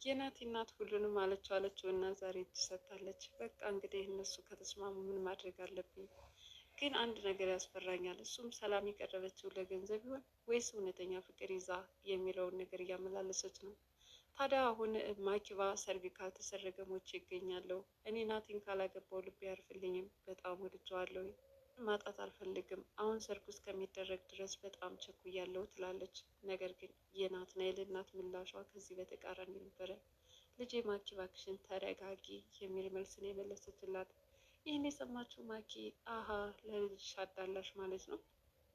የናቲ እናት ሁሉንም አለችው እና ዛሬ እጅ ሰጥታለች። በቃ እንግዲህ እነሱ ከተስማሙ ምን ማድረግ አለብኝ? ግን አንድ ነገር ያስፈራኛል። እሱም ሰላም የቀረበችው ለገንዘብ ይሆን ወይስ እውነተኛ ፍቅር ይዛ የሚለውን ነገር እያመላለሰች ነው። ታዲያ አሁን ማኪባ ሰርቪካል ተሰረገ ሞቼ ይገኛለሁ። እኔ ናቲን ካላገባው ልቤ ያርፍልኝም። በጣም ወድጀዋለሁ። ማጣት አልፈልግም። አሁን ሰርጉ እስከሚደረግ ድረስ በጣም ቸኩያለሁ ትላለች። ነገር ግን የናትናኤል እናት ምላሿ ከዚህ በተቃራኒ ነበረ። ልጄ ማኪ እባክሽን ተረጋጊ የሚል መልስ ነው የመለሰችላት። ይህን የሰማችው ማኪ አሀ ለልጅሽ አዳላሽ ማለት ነው።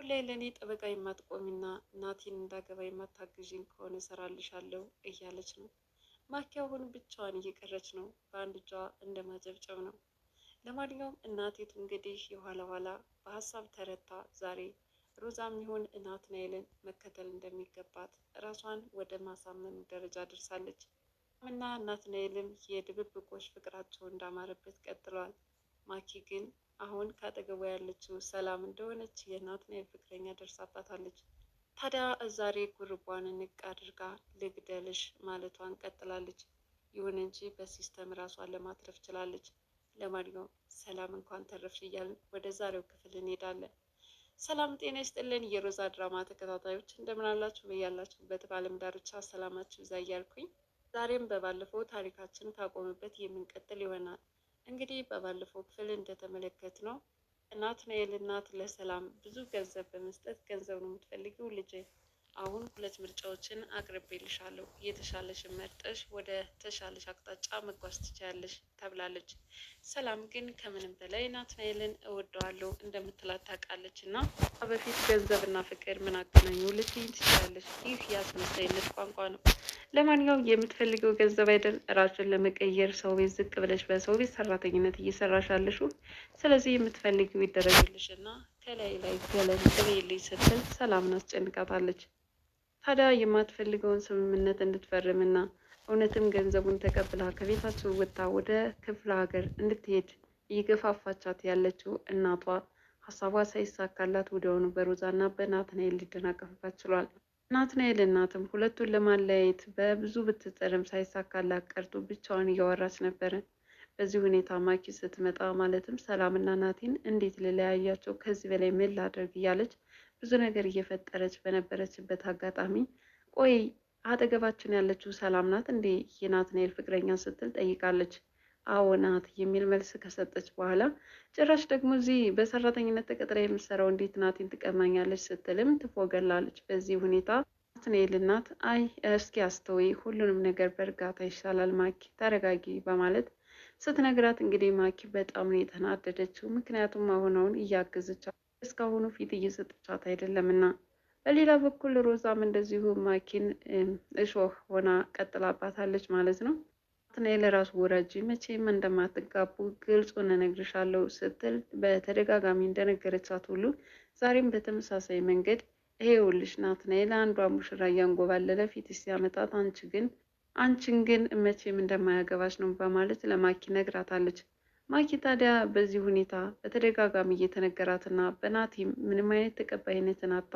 ሁሌ ለእኔ ጠበቃ የማትቆሚና ናቲን እንዳገባ የማታግዥኝ ከሆነ እሰራልሻለሁ እያለች ነው። ማኪ አሁን ብቻዋን እየቀረች ነው። በአንድ እጇ እንደ ማጨብጨብ ነው። ለማንኛውም እናቲቱ እንግዲህ የኋላ ኋላ በሀሳብ ተረታ ዛሬ ሮዛም ይሁን ናትናኤልን መከተል እንደሚገባት ራሷን ወደ ማሳመኑ ደረጃ ደርሳለች። እና ናትናኤልም የድብብቆች ፍቅራቸው እንዳማረበት ቀጥለዋል። ማኪ ግን አሁን ካጠገቧ ያለችው ሰላም እንደሆነች የናትናኤል ፍቅረኛ ደርሳባታለች። ታዲያ ዛሬ ጉርቧን ንቅ አድርጋ ልግደልሽ ማለቷን ቀጥላለች። ይሁን እንጂ በሲስተም ራሷን ለማትረፍ ችላለች። ለማንኛውም ሰላም እንኳን ተረፍሽ እያልን ወደ ዛሬው ክፍል እንሄዳለን። ሰላም ጤና ይስጥልን የሮዛ ድራማ ተከታታዮች እንደምን አላችሁ? በያላችሁበት በዓለም ዳርቻ ሰላማችሁ ይብዛ እያልኩኝ ዛሬም በባለፈው ታሪካችን ካቆመበት የምንቀጥል ይሆናል። እንግዲህ በባለፈው ክፍል እንደተመለከት ነው ናትናኤል እናት ለሰላም ብዙ ገንዘብ በመስጠት ገንዘብ ነው የምትፈልጊው ልጅ አሁን ሁለት ምርጫዎችን አቅርቤልሻለሁ። የተሻለሽን መርጠሽ ወደ ተሻለሽ አቅጣጫ መጓዝ ትችያለሽ ተብላለች። ሰላም ግን ከምንም በላይ ናትናኤልን እወደዋለሁ እንደምትላት ታውቃለች። እና በፊት ገንዘብና ፍቅር ምን አገናኘው ልትይኝ ትችላለች። ይህ የአስመሳይነት ቋንቋ ነው። ለማንኛውም የምትፈልገው ገንዘብ አይደል? ራሱን ለመቀየር ሰው ቤት ዝቅ ብለሽ በሰው ቤት ሰራተኝነት እየሰራሽ ያለሽው። ስለዚህ የምትፈልጊው ይደረግልሽ እና ከላይ ላይ ገለን ቅቤልኝ ስትል ሰላምን አስጨንቃታለች። ታዲያ የማትፈልገውን ስምምነት እንድትፈርምና እውነትም ገንዘቡን ተቀብላ ከቤታቸው ወጥታ ወደ ክፍለ ሀገር እንድትሄድ እየገፋፋቻት ያለችው እናቷ ሀሳቧ ሳይሳካላት ወዲያውኑ በሮዛና በናትናኤል ሊደናቀፍባት ችሏል። ናትናኤል እናትም ሁለቱን ለማለያየት በብዙ ብትጥርም ሳይሳካላት ቀርቶ ብቻዋን እያወራች ነበረ። በዚህ ሁኔታ ማኪ ስትመጣ ማለትም ሰላምና ናቲን እንዴት ልለያያቸው ከዚህ በላይ ምን ላደርግ እያለች ብዙ ነገር እየፈጠረች በነበረችበት አጋጣሚ ቆይ አጠገባችን ያለችው ሰላም ናት እንዴ የናትናኤል ፍቅረኛ ስትል ጠይቃለች። አዎ ናት የሚል መልስ ከሰጠች በኋላ ጭራሽ ደግሞ እዚህ በሰራተኝነት ተቀጥራ የምትሰራው እንዴት ናቲን ትቀማኛለች ስትልም ትፎገላለች። በዚህ ሁኔታ ናትናኤል እናት አይ እስኪ አስተውይ፣ ሁሉንም ነገር በእርጋታ ይሻላል ማኪ ተረጋጊ በማለት ስትነግራት እንግዲህ ማኪ በጣም ነው የተናደደችው። ምክንያቱም አሁን እያገዘቻ እስካሁኑ ፊት እየሰጠቻት አይደለምና። በሌላ በኩል ሮዛም እንደዚሁ ማኪን እሾህ ሆና ቀጥላባታለች ማለት ነው። ናትናኤል ራሱ ወራጅ መቼም እንደማትጋቡ ግልጹን እነግርሻለሁ ስትል በተደጋጋሚ እንደነገረቻት ሁሉ ዛሬም በተመሳሳይ መንገድ ይሄውልሽ ናትናኤል አንዷ ሙሽራ እያንጎባለለ ፊት ሲያመጣት አንቺን ግን መቼም እንደማያገባሽ ነው በማለት ለማኪ ነግራታለች። ማኪ ታዲያ በዚህ ሁኔታ በተደጋጋሚ እየተነገራትና በናቲም ምንም አይነት ተቀባይነትን አጣ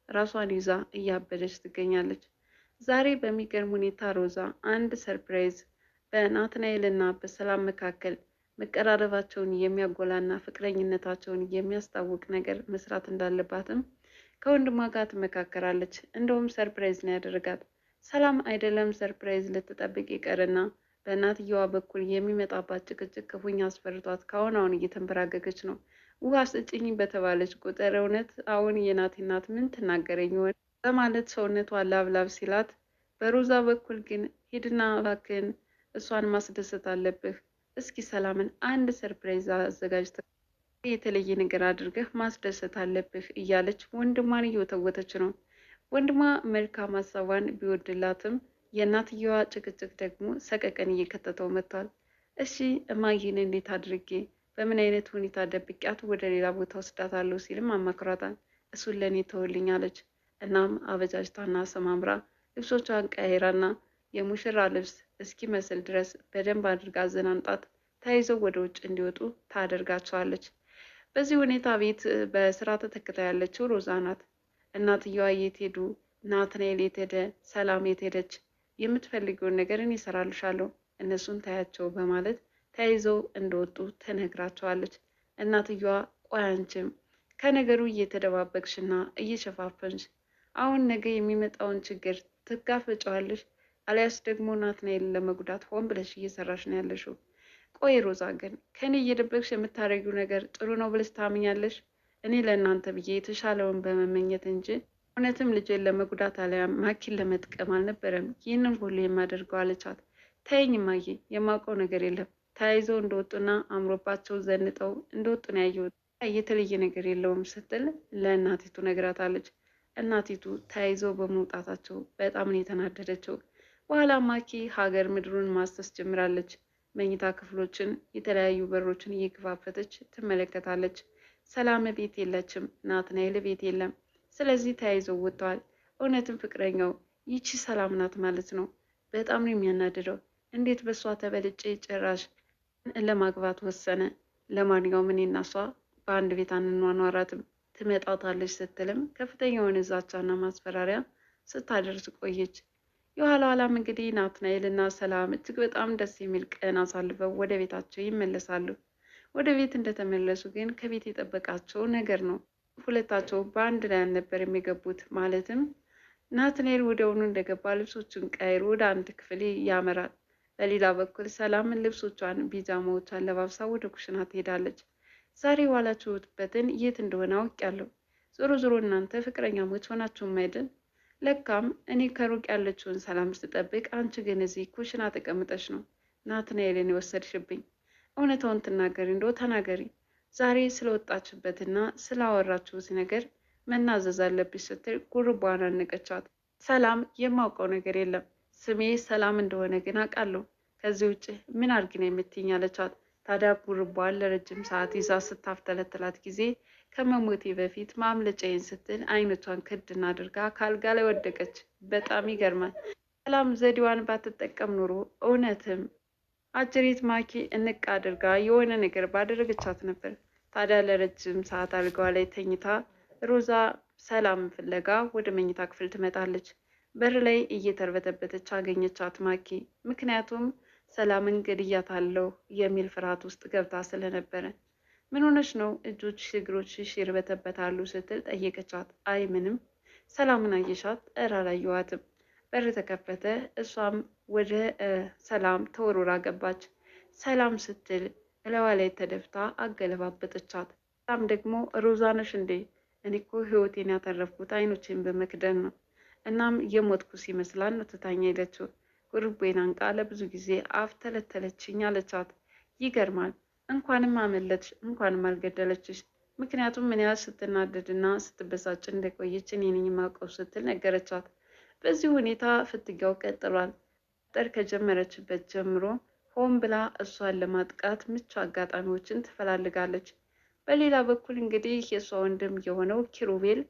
ራሷን ይዛ እያበደች ትገኛለች። ዛሬ በሚገርም ሁኔታ ሮዛ አንድ ሰርፕራይዝ በናትናኤል እና በሰላም መካከል መቀራረባቸውን የሚያጎላና ፍቅረኝነታቸውን የሚያስታውቅ ነገር መስራት እንዳለባትም ከወንድሟ ጋር ትመካከራለች። እንደውም ሰርፕራይዝ ነው ያደረጋት። ሰላም አይደለም ሰርፕራይዝ ልትጠብቅ ይቀርና በእናትየዋ በኩል የሚመጣባት ጭቅጭቅ ክፉኛ አስፈርቷት አሁን እየተንበራገገች ነው። ውሃ ስጭኝ በተባለች ቁጥር እውነት አሁን የናቲ እናት ምን ትናገረኝ ይሆን በማለት ሰውነቷ ላብላብ ሲላት፣ በሮዛ በኩል ግን ሂድና እባክህን እሷን ማስደሰት አለብህ፣ እስኪ ሰላምን አንድ ሰርፕራይዝ አዘጋጅተህ የተለየ ነገር አድርገህ ማስደሰት አለብህ እያለች ወንድሟን እየወተወተች ነው። ወንድሟ መልካም ሀሳቧን ቢወድላትም የእናትየዋ ጭቅጭቅ ደግሞ ሰቀቀን እየከተተው መጥቷል። እሺ እማዬን እንዴት አድርጌ በምን አይነት ሁኔታ ደብቂያት ወደ ሌላ ቦታ ወስዳታለሁ ሲልም አማክሯታል። እሱን ለእኔ ተወልኝ አለች። እናም አበጃጅታና ሰማምራ ልብሶቿን ቀይራና የሙሽራ ልብስ እስኪመስል ድረስ በደንብ አድርጋ አዘናንጣት ተያይዘው ወደ ውጭ እንዲወጡ ታደርጋቸዋለች። በዚህ ሁኔታ ቤት በስራ ተተክታ ያለችው ሮዛ ናት። እናትየዋ የት ሄዱ ናትናኤል የት ሄደ? ሰላም የት ሄደች? የምትፈልገውን ነገር እኔ እሰራልሻለሁ፣ እነሱን ታያቸው በማለት ተያይዘው እንደወጡ ትነግራቸዋለች። እናትየዋ ቆይ አንቺም ከነገሩ እየተደባበቅሽና እየሸፋፈንሽ አሁን ነገ የሚመጣውን ችግር ትጋፈጫዋለሽ፣ አሊያስ ደግሞ ናትናኤልን ለመጉዳት ሆን ብለሽ እየሰራሽ ነው ያለሽው። ቆይ ሮዛ ግን ከኔ እየደበቅሽ የምታደርጊው ነገር ጥሩ ነው ብለሽ ታምኛለሽ? እኔ ለእናንተ ብዬ የተሻለውን በመመኘት እንጂ እውነትም ልጄን ለመጉዳት አሊያም ማኪን ለመጥቀም አልነበረም ይህንን ሁሉ የማደርገው አለቻት። ተይኝ እማዬ፣ የማውቀው ነገር የለም። ተያይዘው እንደወጡና አምሮባቸው ዘንጠው እንደወጡ ነው ያየሁት፣ የተለየ ነገር የለውም ስትል ለእናቲቱ ነግራታለች። እናቲቱ ተያይዘው በመውጣታቸው በጣም ነው የተናደደችው። በኋላ ማኪ ሀገር ምድሩን ማሰስ ጀምራለች። መኝታ ክፍሎችን፣ የተለያዩ በሮችን እየከፋፈተች ትመለከታለች። ሰላም ቤት የለችም፣ ናትናኤል ቤት የለም። ስለዚህ ተያይዘው ወጥተዋል። እውነትም ፍቅረኛው ይቺ ሰላም ናት ማለት ነው። በጣም ነው የሚያናድደው። እንዴት በእሷ ተበልጬ ጭራሽ ለማግባት ወሰነ? ለማንኛውም እኔ እና እሷ በአንድ ቤት አንኗኗራትም፣ ትመጣታለች ስትልም ከፍተኛውን ዛቻና ማስፈራሪያ ስታደርስ ቆየች። የኋላ ኋላም እንግዲህ ናትናኤል እና ሰላም እጅግ በጣም ደስ የሚል ቀን አሳልፈው ወደ ቤታቸው ይመለሳሉ። ወደ ቤት እንደተመለሱ ግን ከቤት የጠበቃቸው ነገር ነው። ሁለታቸው በአንድ ላይ አልነበር የሚገቡት። ማለትም ናትናኤል ወዲያውኑ እንደገባ ልብሶቹን ቀይሮ ወደ አንድ ክፍል ያመራል። በሌላ በኩል ሰላምን ልብሶቿን ቢጃማዎቿን ለባብሳ ወደ ኩሽና ትሄዳለች። ዛሬ የዋላችሁበትን የት እንደሆነ አውቄያለሁ። ዞሮ ዞሮ እናንተ ፍቅረኛሞች ሆናችሁም አይደል? ለካም እኔ ከሩቅ ያለችውን ሰላም ስጠብቅ አንቺ ግን እዚህ ኩሽና ተቀምጠሽ ነው ናትናኤልን የወሰድሽብኝ። እውነታውን ትናገሪ እንደው ተናገሪ። ዛሬ ስለወጣችበትና ስላወራችሁት ነገር መናዘዝ አለብሽ ስትል ጉርቧን አነቀቻት። ሰላም የማውቀው ነገር የለም፣ ስሜ ሰላም እንደሆነ ግን አውቃለሁ። ከዚህ ውጭ ምን አድርጊ ነው የምትይኝ አለቻት። ታዲያ ጉርቧን ለረጅም ሰዓት ይዛ ስታፍተለትላት ጊዜ ከመሞቴ በፊት ማምለጫዬን ስትል አይኖቿን ክድና አድርጋ ካልጋ ላይ ወደቀች። በጣም ይገርማል። ሰላም ዘዴዋን ባትጠቀም ኑሮ እውነትም አጅሬት ማኪ እንቅ አድርጋ የሆነ ነገር ባደረገቻት ነበር። ታዲያ ለረጅም ሰዓት አልጋዋ ላይ ተኝታ ሮዛ ሰላም ፍለጋ ወደ መኝታ ክፍል ትመጣለች። በር ላይ እየተርበተበተች አገኘቻት ማኪ። ምክንያቱም ሰላምን ገድያታለሁ የሚል ፍርሃት ውስጥ ገብታ ስለነበረ። ምን ሆነች ነው እጆችሽ እግሮችሽ ይርበተበታሉ ስትል ጠየቀቻት። አይ ምንም። ሰላምን አየሻት? እረ አላየኋትም። በር ተከፈተ። እሷም ወደ ሰላም ተወርውራ ገባች። ሰላም ስትል እለዋ ላይ ተደፍታ አገለባበጠቻት። ሰላም ደግሞ ሮዛ ነሽ እንዴ? እኔ እኮ ህይወቴን ያተረፍኩት አይኖቼን በመክደን ነው። እናም የሞትኩ ሲመስላል ነው ትታኝ ሄደችው። ጉርቤን አንቃ ለብዙ ጊዜ አፍ ተለተለችኝ አለቻት። ይገርማል። እንኳንም አመለጥሽ፣ እንኳንም አልገደለችሽ። ምክንያቱም ምን ያህል ስትናደድና ስትበሳጭ እንደቆየች እኔ ነኝ የማውቀው ስትል ነገረቻት። በዚህ ሁኔታ ፍትጊያው ቀጥሏል። ጠር ከጀመረችበት ጀምሮ ሆን ብላ እሷን ለማጥቃት ምቹ አጋጣሚዎችን ትፈላልጋለች። በሌላ በኩል እንግዲህ የእሷ ወንድም የሆነው ኪሩቤል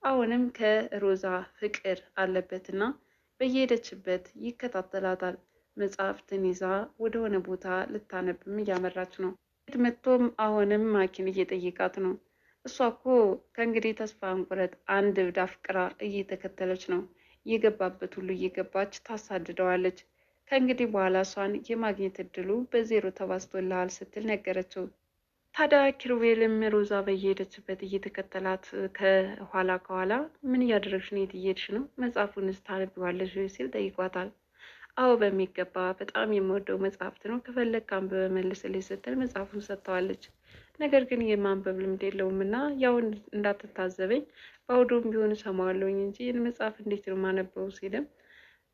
አሁንም ከሮዛ ፍቅር አለበትና በየሄደችበት ይከታተላታል። መጽሐፍትን ይዛ ወደሆነ ቦታ ልታነብም እያመራች ነው። መጥቶም አሁንም ማኪን እየጠየቃት ነው። እሷ እኮ ከእንግዲህ ተስፋ እንቁረጥ፣ አንድ እብድ አፍቅራ እየተከተለች ነው። የገባበት ሁሉ እየገባች ታሳድደዋለች። ከእንግዲህ በኋላ እሷን የማግኘት እድሉ በዜሮ ተባዝቶልሃል ስትል ነገረችው። ታዲያ ኪሩቤልም ሮዛ በየሄደችበት እየተከተላት ከኋላ ምን እያደረግሽ ነው? የት እየሄድሽ ነው? መጽሐፉንስ ታነቢዋለሽ ሲል ጠይቋታል። አዎ በሚገባ በጣም የምወደው መጽሐፍት ነው፣ ከፈለግ አንብበ መልስልኝ ስትል መጽሐፉን ሰጥተዋለች። ነገር ግን የማንበብ ልምድ የለውም እና ያው እንዳትታዘበኝ በአውዶም ቢሆን እሰማዋለሁኝ እንጂ ይህን መጽሐፍ እንዴት ነው የማነበው ሲልም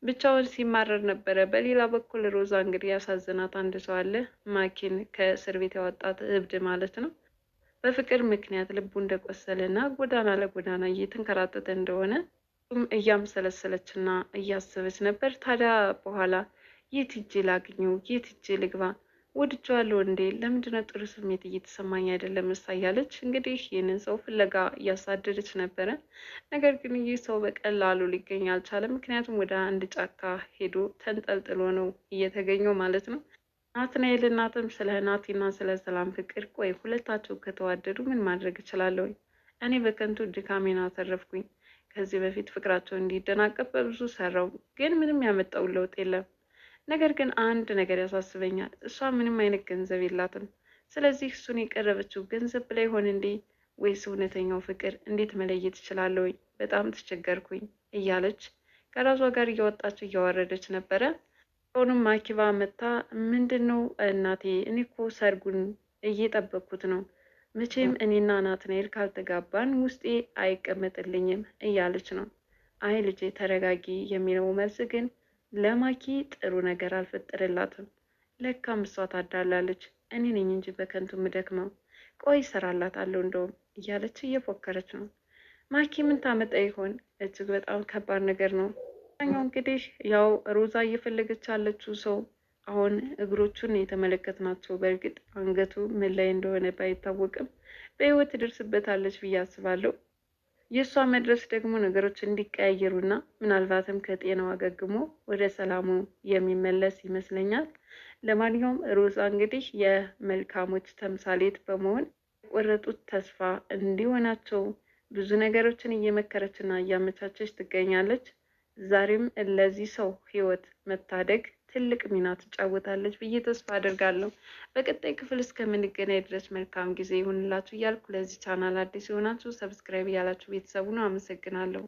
ብቻውን ሲማረር ነበረ። በሌላ በኩል ሮዛ እንግዲህ ያሳዝናት አንድ ሰው አለ። ማኪን ከእስር ቤት ያወጣት እብድ ማለት ነው። በፍቅር ምክንያት ልቡ እንደቆሰለና ጎዳና ለጎዳና እየተንከራተተ እንደሆነ እያምሰለሰለችና እያሰበች ነበር። ታዲያ በኋላ የት ሂጄ ላግኘው? የት ሂጄ ልግባ? ወድጄዋለሁ እንዴ? ለምንድነው ጥሩ ስሜት እየተሰማኝ አይደለም እያለች እንግዲህ ይህንን ሰው ፍለጋ እያሳደደች ነበረ። ነገር ግን ይህ ሰው በቀላሉ ሊገኝ አልቻለም። ምክንያቱም ወደ አንድ ጫካ ሄዶ ተንጠልጥሎ ነው እየተገኘው ማለት ነው። ናትናኤል እናትም ስለ ናቲና ስለ ሰላም ፍቅር ቆይ ሁለታቸው ከተዋደዱ ምን ማድረግ እችላለሁ? እኔ በከንቱ ድካሜን አተረፍኩኝ። ከዚህ በፊት ፍቅራቸው እንዲደናቀፍ በብዙ ሰራው፣ ግን ምንም ያመጣው ለውጥ የለም። ነገር ግን አንድ ነገር ያሳስበኛል። እሷ ምንም አይነት ገንዘብ የላትም። ስለዚህ እሱን የቀረበችው ገንዘብ ብላ ይሆን እንዴ? ወይስ እውነተኛው ፍቅር? እንዴት መለየት እችላለሁኝ? በጣም ተቸገርኩኝ እያለች ከራሷ ጋር እያወጣች እያወረደች ነበረ። አሁንም ማኪባ መታ ምንድን ነው እናቴ፣ እኔ እኮ ሰርጉን እየጠበቅኩት ነው። መቼም እኔና ናትናኤል ካልተጋባን ውስጤ አይቀመጥልኝም እያለች ነው። አይ ልጄ ተረጋጊ የሚለው መልስ ግን ለማኪ ጥሩ ነገር አልፈጠረላትም። ለካም እሷ ታዳላለች። እኔ ነኝ እንጂ በከንቱ ምደክመው፣ ቆይ እሰራላታለሁ እንደውም እያለች እየፎከረች ነው። ማኪ ምን ታመጣ ይሆን? እጅግ በጣም ከባድ ነገር ነው። ኛው እንግዲህ ያው ሮዛ እየፈለገች ያለችው ሰው አሁን እግሮቹን የተመለከትናቸው፣ በእርግጥ አንገቱ ምን ላይ እንደሆነ ባይታወቅም በህይወት ትደርስበታለች ብዬ አስባለሁ። የእሷ መድረስ ደግሞ ነገሮች እንዲቀያየሩና ምናልባትም ከጤናው አገግሞ ወደ ሰላሙ የሚመለስ ይመስለኛል። ለማንኛውም ሮዛ እንግዲህ የመልካሞች ተምሳሌት በመሆን የቆረጡት ተስፋ እንዲሆናቸው ብዙ ነገሮችን እየመከረችና እያመቻቸች ትገኛለች። ዛሬም ለዚህ ሰው ህይወት መታደግ ትልቅ ሚና ትጫወታለች ብዬ ተስፋ አድርጋለሁ። በቀጣይ ክፍል እስከምንገናኝ ድረስ መልካም ጊዜ ይሁንላችሁ እያልኩ ለዚህ ቻናል አዲስ የሆናችሁ ሰብስክራይብ እያላችሁ ቤተሰቡ ነው። አመሰግናለሁ።